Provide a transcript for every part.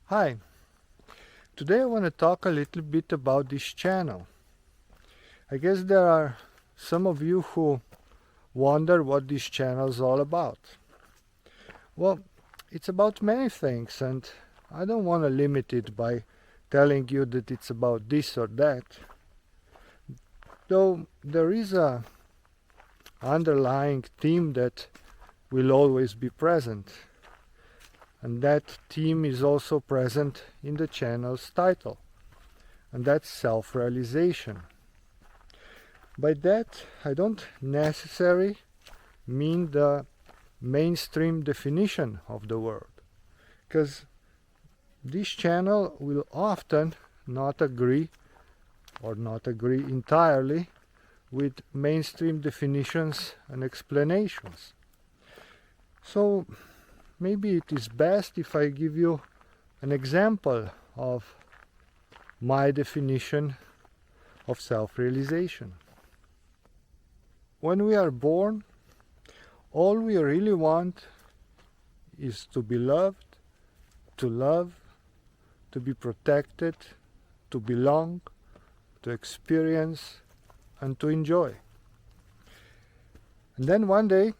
Hi, today I want to talk a little bit about this channel. I guess there are some of you who wonder what this channel is all about. Well, it's about many things, and I don't want to limit it by telling you that it's about this or that. Though there is a underlying theme that will always be present. And that theme is also present in the channel's title, and that's self-realization. By that, I don't necessarily mean the mainstream definition of the word, because this channel will often not agree entirely with mainstream definitions and explanations. So maybe it is best if I give you an example of my definition of self-realization. When we are born, all we really want is to be loved, to love, to be protected, to belong, to experience, and to enjoy. And then one day,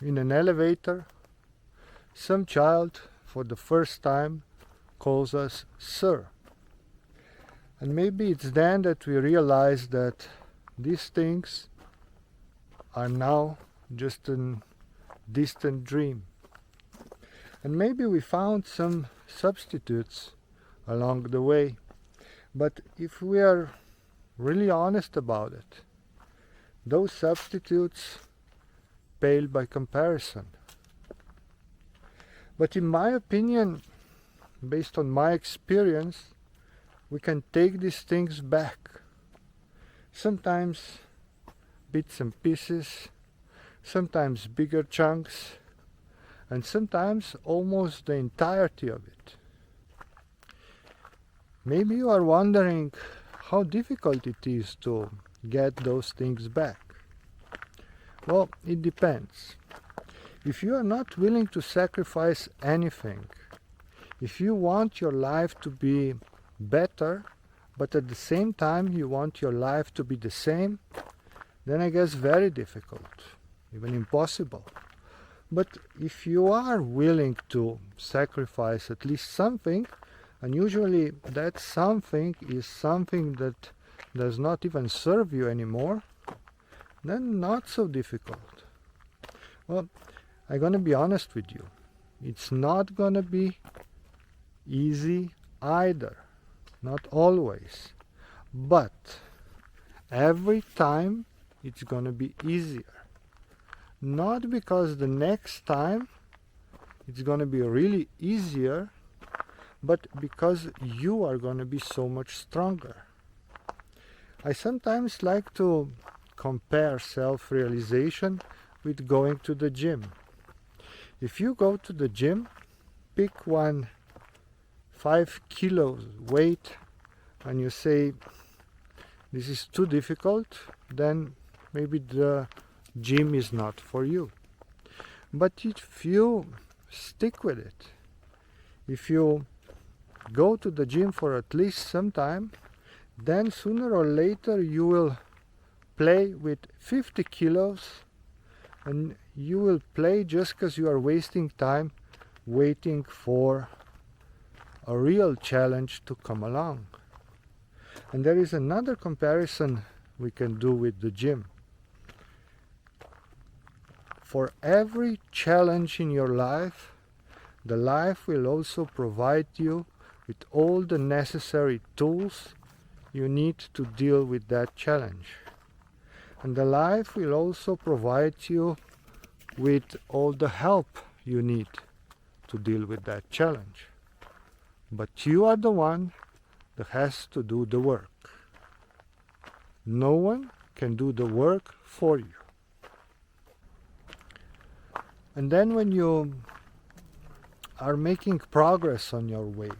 in an elevator, some child for the first time calls us sir. And maybe it's then that we realize that these things are now just a distant dream. And maybe we found some substitutes along the way. But if we are really honest about it, those substitutes pale by comparison. But in my opinion, based on my experience, we can take these things back. Sometimes bits and pieces, sometimes bigger chunks, and sometimes almost the entirety of it. Maybe you are wondering how difficult it is to get those things back. Well, it depends. If you are not willing to sacrifice anything, if you want your life to be better, but at the same time you want your life to be the same, then I guess very difficult, even impossible. But if you are willing to sacrifice at least something, and usually that something is something that does not even serve you anymore, then not so difficult. Well, I'm gonna be honest with you. It's not gonna be easy either. Not always. But every time it's gonna be easier. Not because the next time it's gonna be really easier, but because you are gonna be so much stronger. I sometimes like to compare self-realization with going to the gym. If you go to the gym, pick one 5 kilos weight and you say this is too difficult, then maybe the gym is not for you. But if you stick with it, if you go to the gym for at least some time, then sooner or later you will play with 50 kilos, and you will play just because you are wasting time waiting for a real challenge to come along. And there is another comparison we can do with the gym. For every challenge in your life, the life will also provide you with all the necessary tools you need to deal with that challenge. And the life will also provide you with all the help you need to deal with that challenge. But you are the one that has to do the work. No one can do the work for you. And then when you are making progress on your way,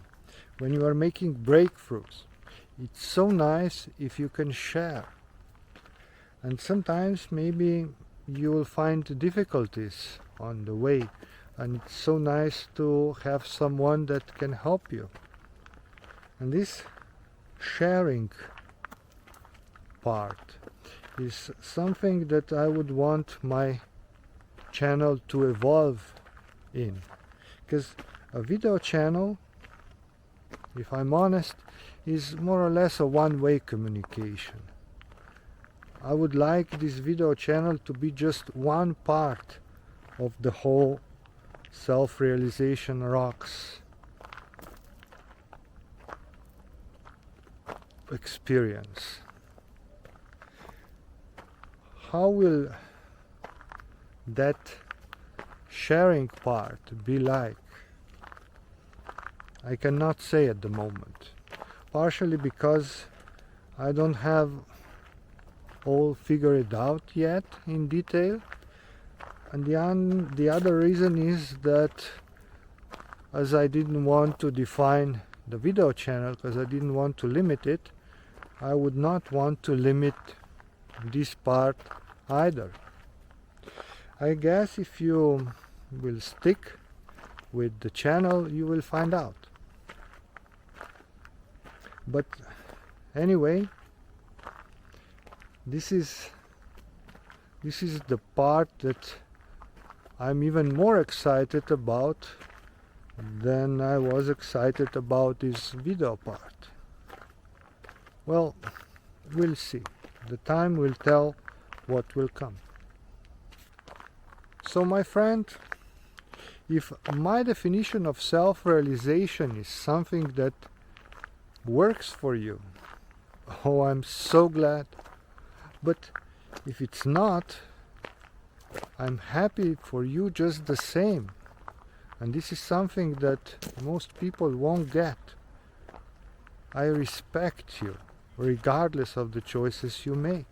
when you are making breakthroughs, it's so nice if you can share. And sometimes maybe you will find difficulties on the way, and it's so nice to have someone that can help you. And this sharing part is something that I would want my channel to evolve in, because a video channel, if I'm honest, is more or less a one-way communication. I would like this video channel to be just one part of the whole Self-Realization Rocks experience. How will that sharing part be like? I cannot say at the moment, partially because I don't have all figured out yet in detail, and the other reason is that, as I didn't want to define the video channel, because I didn't want to limit it, I would not want to limit this part either. I guess if you will stick with the channel, you will find out. But anyway, this is the part that I'm even more excited about than I was excited about this video part. Well, we'll see. The time will tell what will come. So my friend, if my definition of self-realization is something that works for you, oh, I'm so glad. But if it's not, I'm happy for you just the same. And this is something that most people won't get. I respect you, regardless of the choices you make.